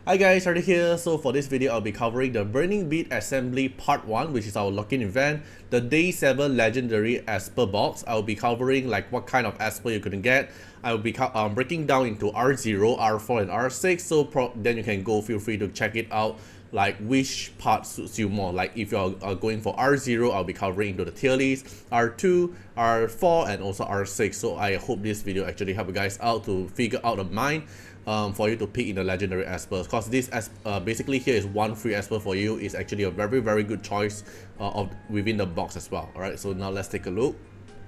Hi guys, Artiar here. So for this video, I'll be covering the Burning Beat Assembly Part 1, which is our lock-in event, the Day 7 Legendary Esper box. I'll be covering like what kind of Esper you can get. I'll be breaking down into R0, R4 and R6, so then you can feel free to check it out, like which part suits you more. Like if you're going for R0, I'll be covering into the tier list, R2, R4 and also R6. So I hope this video actually help you guys out to figure out a mine for you to pick in the legendary Espers, because this basically here is one free Esper for you. Is actually a very good choice of within the box as well. Alright, so now let's take a look.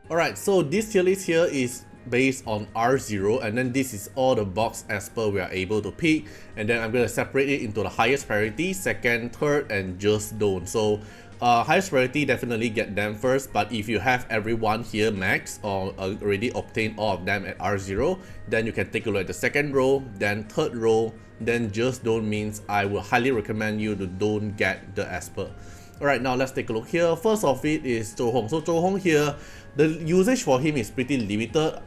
Alright, so this tier list here is based on R0, and then this is all the box Esper we are able to pick, and then I'm going to separate it into the highest priority, second, third and just don't. So highest priority, definitely get them first, but if you have everyone here max or already obtained all of them at R0, then you can take a look at the second row, then third row, then just don't means I will highly recommend you to don't get the Esper. Alright, now let's take a look here. First of it is Zhou Hong. So Zhou Hong here, the usage for him is pretty limited.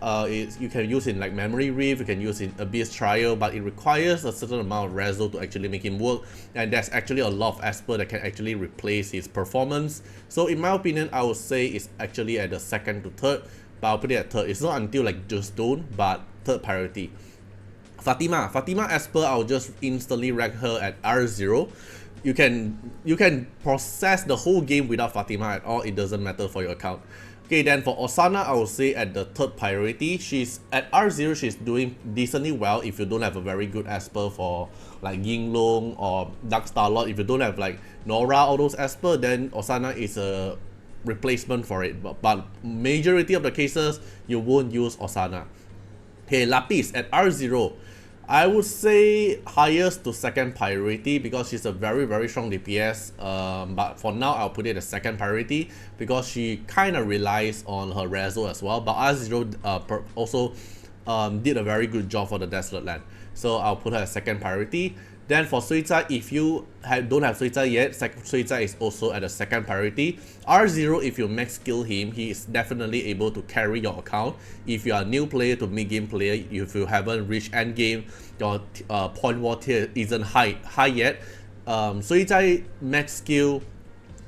You can use in like Memory Reef, you can use in Abyss Trial, but it requires a certain amount of reso to actually make him work, and there's actually a lot of Esper that can actually replace his performance. So in my opinion, I would say it's actually at the second to third, but I'll put it at third. It's not until like just don't, but third priority. Fatima Esper, I'll just instantly rank her at R0. You can process the whole game without Fatima at all, it doesn't matter for your account. Okay, then for Osana, I would say at the third priority. She's at R0, she's doing decently well if you don't have a very good Esper for like Yinglong or Dark Starlord. If you don't have like Nora, all those Esper, then Osana is a replacement for it. But majority of the cases, you won't use Osana. Okay, Lapis at R0. I would say highest to second priority because she's a very strong DPS, but for now I'll put it as second priority because she kind of relies on her reso as well, but R0 also did a very good job for the Desolate Land, so I'll put her as second priority. Then for Suica, if you don't have Suica yet, Suica is also at the second priority. R0, if you max skill him, he is definitely able to carry your account. If you are a new player to mid-game player, if you haven't reached end game, your point war tier isn't high yet, Suica max skill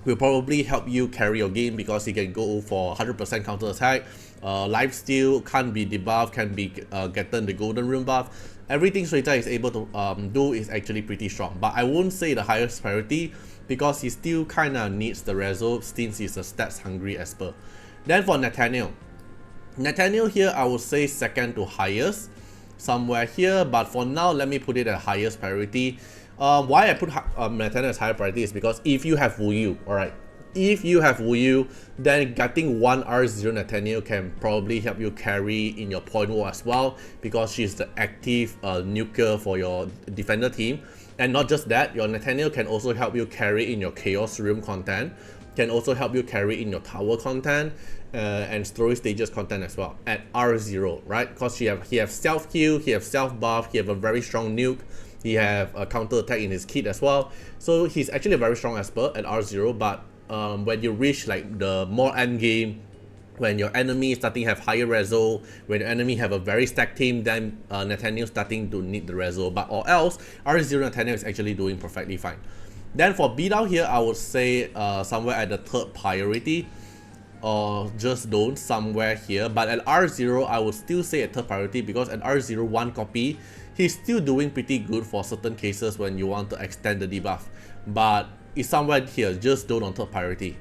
will probably help you carry your game because he can go for 100% counter attack, lifesteal, can't be debuffed, can be gotten the golden rune buff. Everything Suica is able to do is actually pretty strong, but I won't say the highest priority because he still kinda needs the reso since he's a stats hungry Esper. Then for Nathaniel here, I would say second to highest, somewhere here, but for now let me put it at highest priority. Why I put Nathaniel as higher priority is because if you have Wu Yu, alright, if you have Wu Yu, then getting one R0 Nathaniel can probably help you carry in your point war as well, because she's the active nuker for your defender team. And not just that, your Nathaniel can also help you carry in your Chaos Realm content, can also help you carry in your tower content, and story stages content as well at R0, right? Because he have self heal, he have self buff, he have a very strong nuke, he have a counter attack in his kit as well. So he's actually a very strong Esper at R0, but when you reach like the more end game, when your enemy is starting to have higher reso, when your enemy have a very stacked team, then Nathaniel starting to need the reso, but or else R0 Nathaniel is actually doing perfectly fine. Then for beatdown here, I would say somewhere at the third priority, or just don't somewhere here, but at R0 I would still say at third priority because at R0 one copy, he's still doing pretty good for certain cases when you want to extend the debuff, but it's somewhere here, just don't on third priority.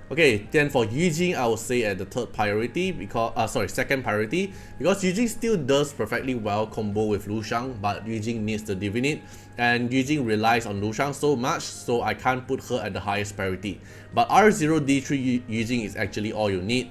Okay, then for Yujing, I would say at the third priority because second priority, because Yujing still does perfectly well combo with Lu Shang, but Yujing needs the Divinate, and Yujing relies on Lu Shang so much, so I can't put her at the highest priority. But R0 D3 Yujing is actually all you need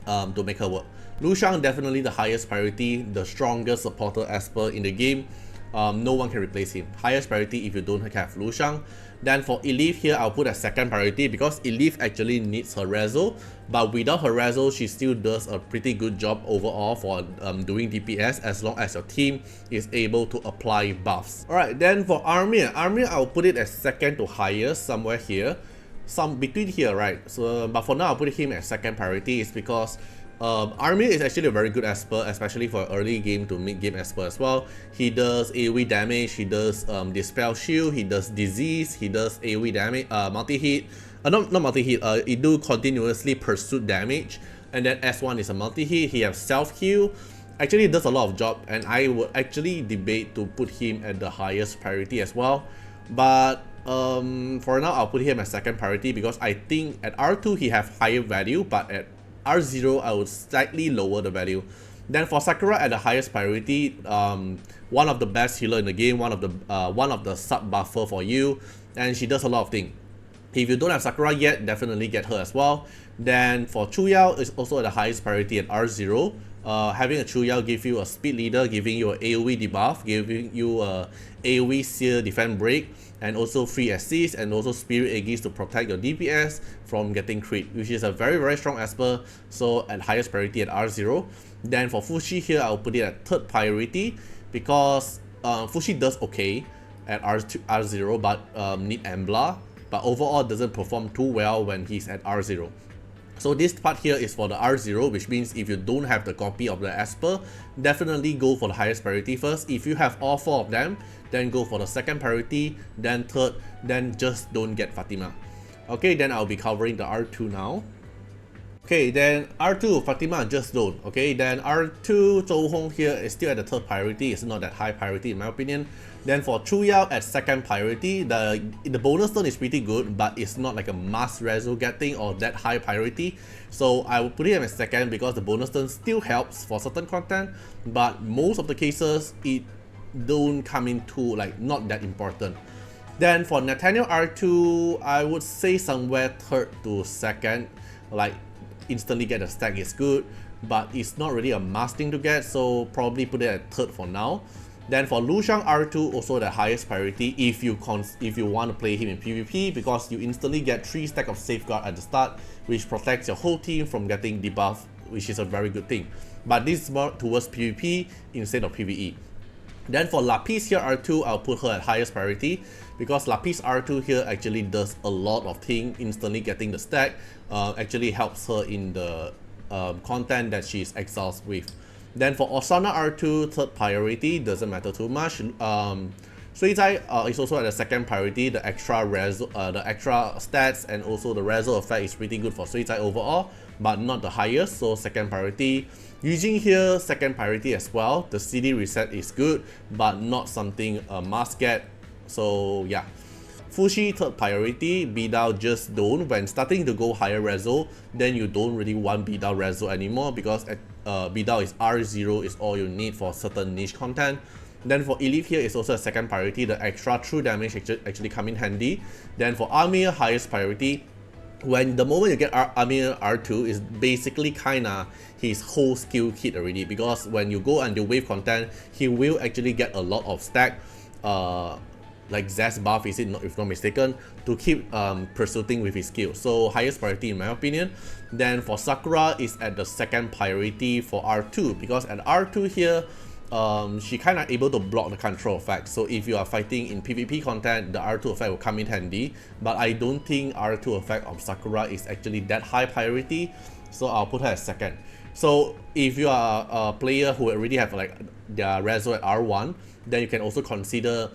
to make her work. Lu Shang definitely the highest priority, the strongest supporter Esper in the game. No one can replace him. Highest priority if you don't have Lu Shang. Then for Elif here, I'll put as second priority because Elif actually needs her reso, but without her reso, she still does a pretty good job overall for doing DPS as long as your team is able to apply buffs. Alright, then for Armir, I'll put it as second to highest, somewhere here. Some between here, right? So, but for now, I'll put him as second priority is because Armir is actually a very good Esper, especially for early game to mid game Esper as well. He does AoE damage, he does Dispel Shield, he does Disease, he does AoE damage, multi-hit, not multi-hit, it do continuously pursuit damage, and then S1 is a multi-hit, he has self-heal. Actually does a lot of job, and I would actually debate to put him at the highest priority as well. But for now, I'll put him as second priority because I think at R2 he have higher value, but at R0 I would slightly lower the value. Then for Sakura at the highest priority, one of the best healer in the game, one of the sub buffer for you, and she does a lot of things. If you don't have Sakura yet, definitely get her as well. Then for Chuyao is also at the highest priority at R0. Having a Chuyao give you a speed leader, giving you an AoE debuff, giving you a AoE Seer defense break, and also free assist, and also spirit Aegis to protect your DPS from getting crit, which is a very strong Esper, so at highest priority at R0. Then for Fushi here, I'll put it at third priority because Fushi does okay at R0, but need Embla, but overall doesn't perform too well when he's at R0. So this part here is for the R0, which means if you don't have the copy of the Esper, definitely go for the highest priority first. If you have all 4 of them, then go for the second priority, then third, then just don't get Fatima. Okay, then I'll be covering the R2 now. Okay, then R2, Fatima, just don't. Okay, then R2, Zhou Hong here is still at the third priority. It's not that high priority in my opinion. Then for Chuyao at second priority, the bonus turn is pretty good, but it's not like a must reso getting or that high priority. So I will put him as second because the bonus turn still helps for certain content, but most of the cases it don't come into like not that important. Then for Nathaniel R2, I would say somewhere third to second, like instantly get a stack is good, but it's not really a must thing to get, so probably put it at third for now. Then for Lu Shang R2, also the highest priority if you want to play him in PvP, because you instantly get 3 stack of safeguard at the start, which protects your whole team from getting debuff, which is a very good thing. But this is more towards PvP instead of PvE. Then for Lapis here R2, I'll put her at highest priority because Lapis R2 here actually does a lot of things, instantly getting the stack, actually helps her in the content that she's exhausted with. Then for Osana R2, third priority, doesn't matter too much. Sui Zai is also at the second priority. The extra stats and also the reso effect is pretty good for Sui Zai overall, but not the highest, so second priority. Yujing here, second priority as well. The CD reset is good, but not something a must get. So yeah. Fushi, third priority. Bidao, just don't. When starting to go higher reso, then you don't really want Bidao reso anymore because Bidao is R0 is all you need for certain niche content. Then for Elite here is also a second priority. The extra true damage actually come in handy. Then for Amir, highest priority. When the moment you get Amir R2 is basically kinda his whole skill kit already, because when you go and do wave content, he will actually get a lot of stack, like Zest buff is it, if not mistaken, to keep pursuing with his skill. So highest priority in my opinion. Then for Sakura is at the second priority for R2, because at R2 here, she kind of able to block the control effect. So if you are fighting in PvP content, the R2 effect will come in handy. But I don't think R2 effect of Sakura is actually that high priority, so I'll put her as second. So if you are a player who already have like their reso at R1, then you can also consider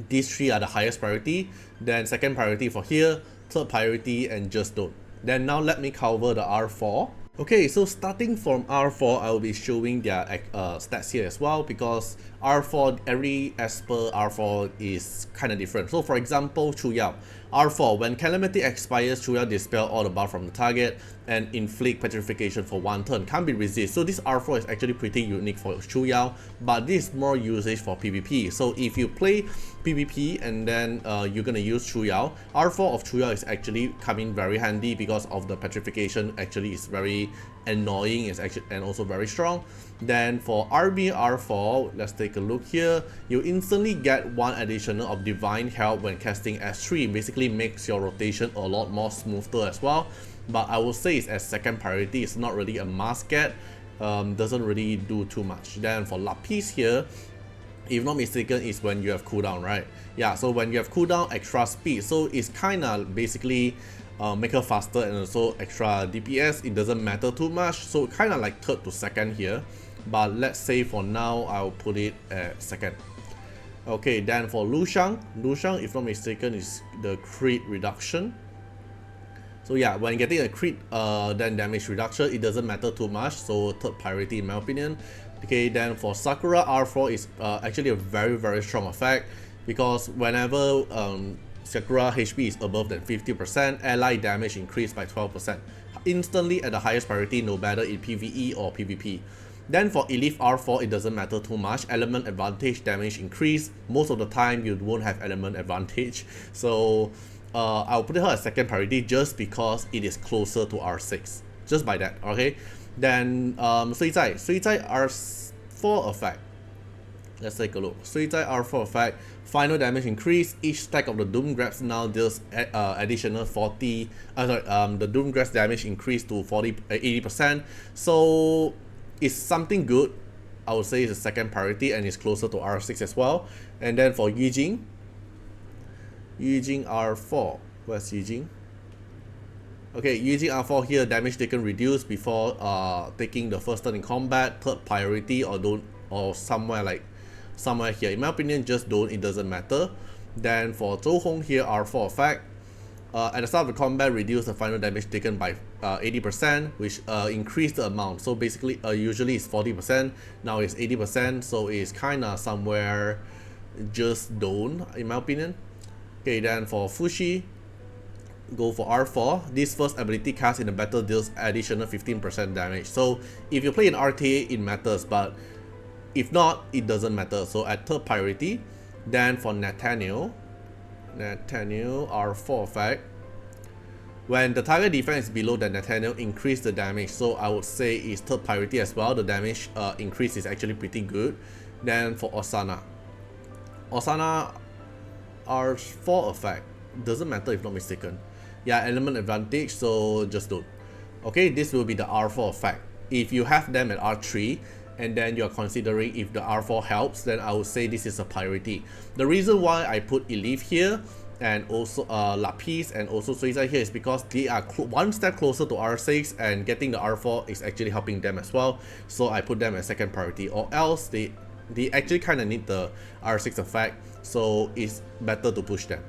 these 3 are the highest priority. Then second priority for here, third priority, and just don't. Then now let me cover the R4. Okay, so starting from R4, I will be showing their stats here as well, because R4, every Esper R4 is kind of different. So for example, Chuyao, R4, when Calamity expires, Chuyao dispel all the buff from the target and inflict petrification for 1 turn, can't be resist. So this R4 is actually pretty unique for Chuyao, but this is more usage for PvP. So if you play PvP and then you're gonna use Chuyao, R4 of Chuyao is actually coming very handy because of the petrification. Actually is very annoying, is actually and also very strong. Then for RB R4, let's take a look here. You instantly get 1 additional of divine help when casting S3, basically makes your rotation a lot more smoother as well. But I will say it's as second priority, it's not really a must get, doesn't really do too much. Then for Lapis here, if not mistaken, is when you have cooldown, right? Yeah, so when you have cooldown, extra speed, so it's kind of basically make her faster and also extra DPS. It doesn't matter too much, so kind of like third to second here, but let's say for now I'll put it at second. Okay, then for Lu Shang, if not mistaken, is the crit reduction. So yeah, when getting a crit then damage reduction, it doesn't matter too much, so third priority in my opinion. Okay, then for Sakura, R4 is actually a very strong effect, because whenever Sakura HP is above than 50%, ally damage increased by 12%, instantly at the highest priority, no matter in PvE or PvP. Then for Elif R4, it doesn't matter too much. Element advantage damage increase. Most of the time you won't have element advantage, so I'll put her as second priority just because it is closer to R6, just by that. Okay, then Sui Zai R4 effect. Let's take a look. Sui Zai R4 effect. Final damage increase. Each stack of the Doom Grabs now deals additional 40. The Doom Grabs damage increased to 80%. So it's something good. I would say it's a second priority and it's closer to R6 as well. And then for Yijing R4. Where's Yijing? Okay, Yijing R4 here, damage taken reduced before taking the first turn in combat, third priority, or somewhere here. In my opinion, just don't, it doesn't matter. Then for Zhou Hong here, R4 effect. At the start of the combat, reduce the final damage taken by 80%, which increased the amount. So basically, usually it's 40%, now it's 80%, so it's kinda somewhere just don't, in my opinion. Okay, then for Fushi, go for R4. This first ability cast in the battle deals additional 15% damage. So if you play in RTA, it matters, but if not, it doesn't matter. So at third priority. Then for Nathaniel R4 effect. When the target defense is below the Nathaniel, increase the damage. So I would say it's third priority as well. The damage increase is actually pretty good. Then for Osana R4 effect. Doesn't matter if not mistaken. Yeah, element advantage, so just don't. Okay, this will be the R4 effect. If you have them at R3 and then you're considering if the R4 helps, then I would say this is a priority. The reason why I put Elif here and also Lapis and also Sui Zai here is because they are one step closer to R6 and getting the R4 is actually helping them as well. So I put them as second priority, or else they actually kind of need the R6 effect, so it's better to push them.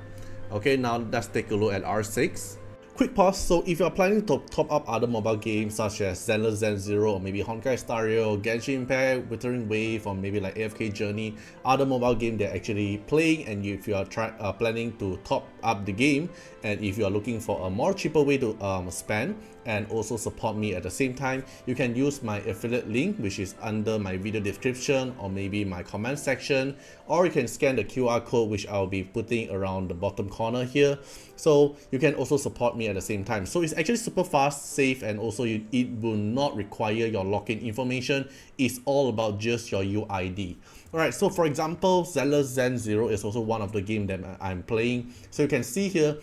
Okay, now let's take a look at R6. Quick pause. So if you're planning to top up other mobile games such as Zenless Zen Zero or maybe Honkai Star Rail, Genshin Impact, Withering Wave, or maybe like AFK Journey, other mobile game they're actually playing, and if you are planning to top up the game, and if you are looking for a more cheaper way to spend and also support me at the same time, you can use my affiliate link, which is under my video description or maybe my comment section, or you can scan the QR code, which I'll be putting around the bottom corner here, so you can also support me at the same time. So it's actually super fast, safe, and also it will not require your login information. It's all about just your UID. Alright, so for example, Zenless Zen Zero is also one of the games that I'm playing. So you can see here,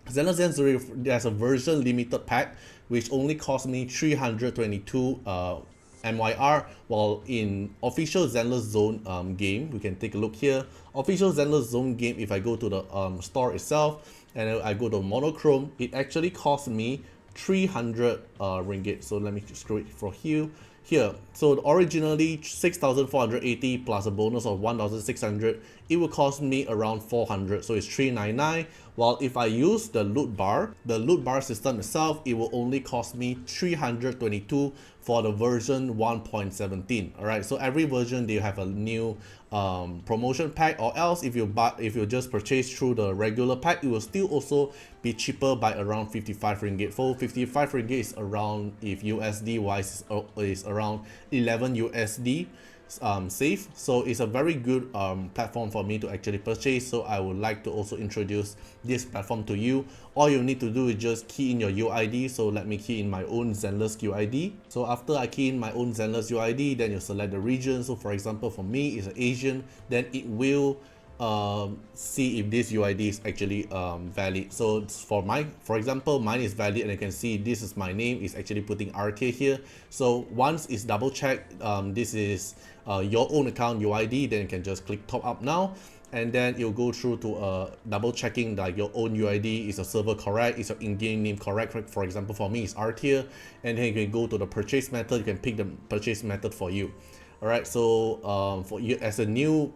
Zenless Zen Zero, there's a version limited pack which only cost me 322 MYR, while in official Zenless Zone game, we can take a look here. Official Zenless Zone game, if I go to the store itself and I go to monochrome, it actually cost me 300 ringgit. So let me scroll it for here. So originally 6,480 plus a bonus of 1,600, it will cost me around 400, so it's 399. While if I use the loot bar system itself, it will only cost me 322 for the version 1.17. Alright, so every version they have a new promotion pack, or else if you just purchase through the regular pack, it will still also be cheaper by around 55 ringgit. For 55 ringgit is around, if USD wise, is around 11 USD safe. So it's a very good platform for me to actually purchase. So I would like to also introduce this platform to you. All you need to do is just key in your UID. So let me key in my own Zenless UID. So after I key in my own Zenless UID, then you select the region. So for example, for me it's Asian, then it will see if this UID is actually valid. So for example, mine is valid, and you can see this is my name, is actually putting Artiar here. So once it's double checked, this is your own account UID, then you can just click top up now. and then you'll go through to double checking that your own UID is your server correct, is your in-game name correct. For example, for me it's Artiar, and then you can go to the purchase method. You can pick the purchase method for you. All right, so for you as a new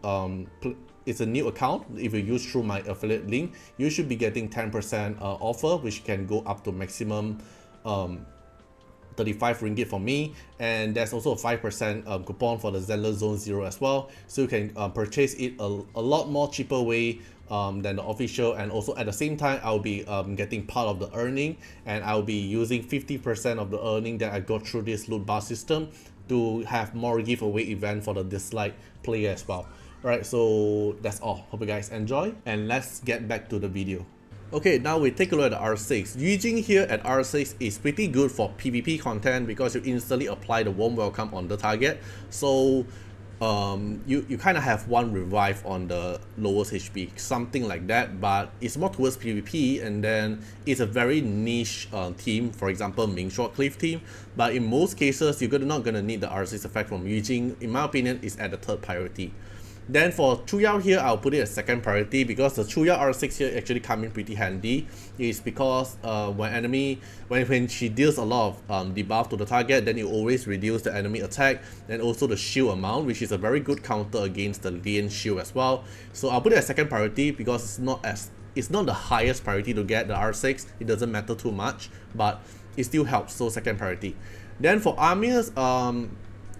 it's a new account. If you use through my affiliate link, you should be getting 10% offer, which can go up to maximum 35 ringgit for me, and there's also a 5% coupon for the Zenler Zone 0 as well, so you can purchase it a lot more cheaper way than the official. And also at the same time, I'll be getting part of the earning, and I'll be using 50% of the earning that I got through this loot bar system to have more giveaway event for the Dislyte player as well. Alright, so that's all. Hope you guys enjoy, and let's get back to the video. Okay, now we take a look at the R6. Using here at R6 is pretty good for PvP content because you instantly apply the warm welcome on the target. So you kind of have one revive on the lowest HP, something like that, but it's more towards PvP, and then it's a very niche team, for example Ming Short Cliff team, but in most cases you're not gonna need the R6 effect from Yujing. In my opinion, is at the third priority. Then for Chuyao here, I'll put it as second priority because the Chuyao R6 here actually come in pretty handy. It's because when she deals a lot of debuff to the target, then you always reduce the enemy attack and also the shield amount, which is a very good counter against the Lian shield as well. So I'll put it as second priority because it's not the highest priority to get the R6. It doesn't matter too much, but it still helps, so second priority. Then for Amir's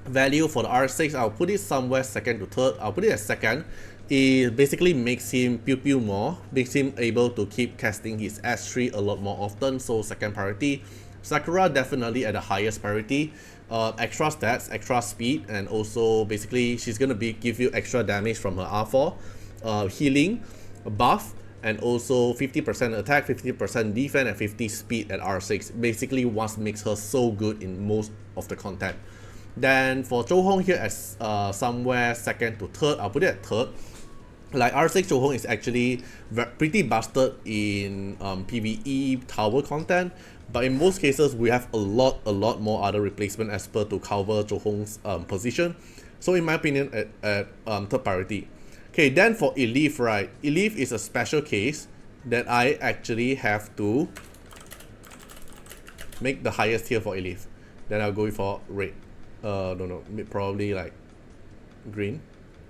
value for the R6, I'll put it somewhere second to third. I'll put it as second. It basically makes him pew pew more, makes him able to keep casting his S3 a lot more often, so second priority. Sakura definitely at the highest priority. Extra stats, extra speed, and also basically she's gonna give you extra damage from her R4, healing, buff, and also 50% attack, 50% defense, and 50 speed at R6. Basically what makes her so good in most of the content. Then for Zhou Hong here as somewhere second to third, I'll put it at third. Like R6 Zhou Hong is actually pretty busted in PvE tower content, but in most cases we have a lot more other replacement Esper to cover Zhou Hong's position. So in my opinion, at third priority. Okay, then for Elif, right? Elif is a special case that I actually have to make the highest tier for Elif. Then I'll go for red. No, probably like green.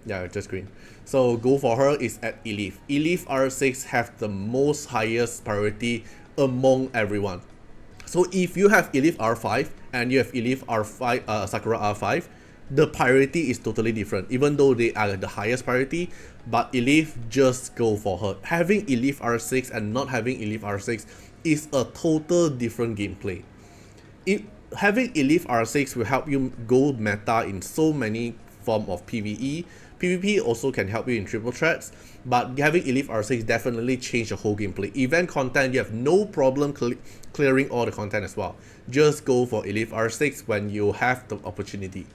Yeah, just green. So go for her is at Elif. Elif R6 have the most highest priority among everyone. So if you have Elif R5 and you have Elif R5, Sakura R5, the priority is totally different. Even though they are the highest priority, but Elif, just go for her. Having Elif R6 and not having Elif R6 is a total different gameplay. Having Elif R6 will help you go meta in so many form of PvE. PvP also can help you in triple threats, but having Elif R6 definitely change the whole gameplay. Event content, you have no problem clearing all the content as well. Just go for Elif R6 when you have the opportunity.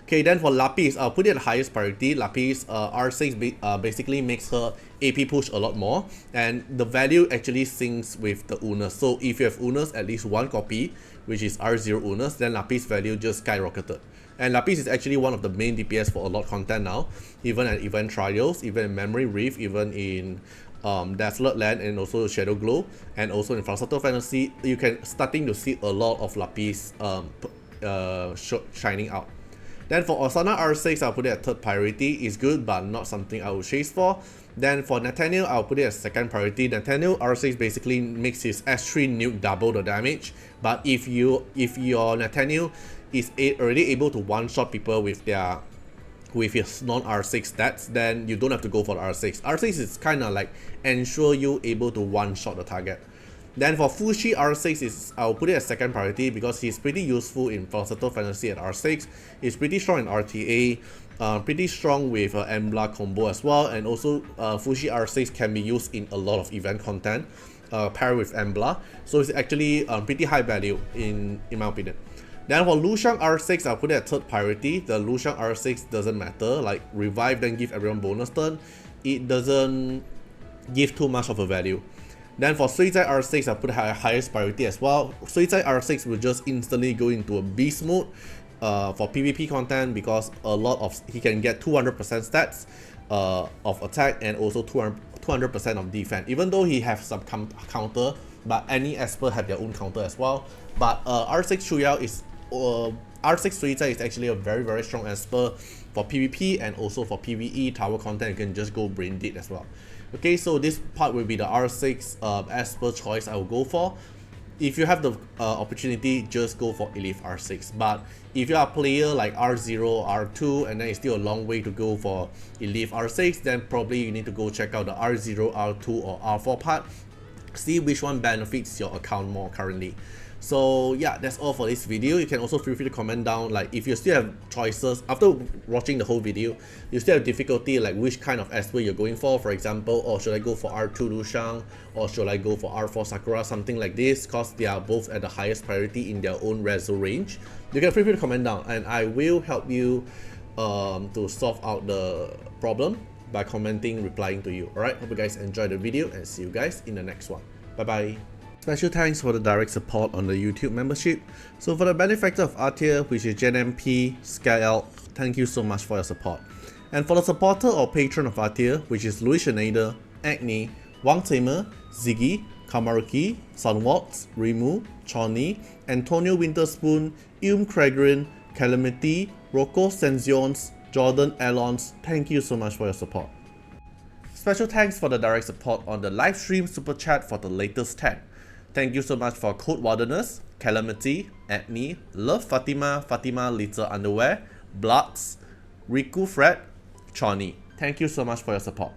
Okay, then for Lapis, I'll put it at highest priority. Lapis R6 basically makes her AP push a lot more, and the value actually syncs with the Unas. So if you have Unas at least one copy, which is R0 Unas, then Lapis value just skyrocketed. And Lapis is actually one of the main DPS for a lot of content now, even at event trials, even in Memory Reef, even in Desolate Land, and also Shadow Glow, and also in Falsetto Fantasy. You can starting to see a lot of Lapis shining out. Then for Osana R6, I'll put it at third priority. It's good, but not something I would chase for. Then for Nathaniel, I'll put it as second priority. Nathaniel R6 basically makes his S3 nuke double the damage. But if your Nathaniel is already able to one-shot people with his non-R6 stats, then you don't have to go for the R6. R6 is kind of like ensure you able to one-shot the target. Then for Fushi R6 I'll put it as second priority because he's pretty useful in Falsetto Fantasy at R6. He's pretty strong in RTA, pretty strong with Embla combo as well, and also Fushi R6 can be used in a lot of event content paired with Embla. So it's actually pretty high value in my opinion. Then for Lushang R6, I'll put it at third priority. The Lushang R6 doesn't matter, like revive then give everyone bonus turn. It doesn't give too much of a value. Then for Suizai R6, I'll put highest priority as well. Suizai R6 will just instantly go into a beast mode for PvP content because he can get 200% stats. of attack and also 200% of defense. Even though he have some counter, but any Esper have their own counter as well. But R6 Chuyao is R6 Suizai is actually a very strong Esper for PvP and also for PvE tower content. You can just go Brain Dead as well. Okay, so this part will be the R6 Esper choice I will go for. If you have the opportunity, just go for Elif R6. But if you are a player like R0, R2, and then it's still a long way to go for Elif R6, then probably you need to go check out the R0, R2, or R4 part. See which one benefits your account more currently. So yeah, that's all for this video. You can also feel free to comment down, like if you still have choices after watching the whole video, you still have difficulty like which kind of Esper you're going for example, or should I go for R2 Lushang, or should I go for R4 Sakura, something like this, because they are both at the highest priority in their own reso range. You can feel free to comment down and I will help you to solve out the problem by commenting, replying to you. Alright, hope you guys enjoyed the video and see you guys in the next one. Bye bye. Special thanks for the direct support on the YouTube membership. So for the benefactor of Artiar, which is JenMP, Skyelk, thank you so much for your support. And for the supporter or patron of Artiar, which is Louis Schneider, Agni, Wang Tamer, Ziggy, Kamaruki, Sunwaltz, Rimu, Chorny, Antonio Winterspoon, Craigrin, Calamity, Rocco Senzions, Jordan Alons, thank you so much for your support. Special thanks for the direct support on the live stream super chat for the latest tag. Thank you so much for Code Wardeners, Calamity, Agni, Love Fatima, Fatima Little Underwear, Bloods, Riku Fred, Chorny. Thank you so much for your support.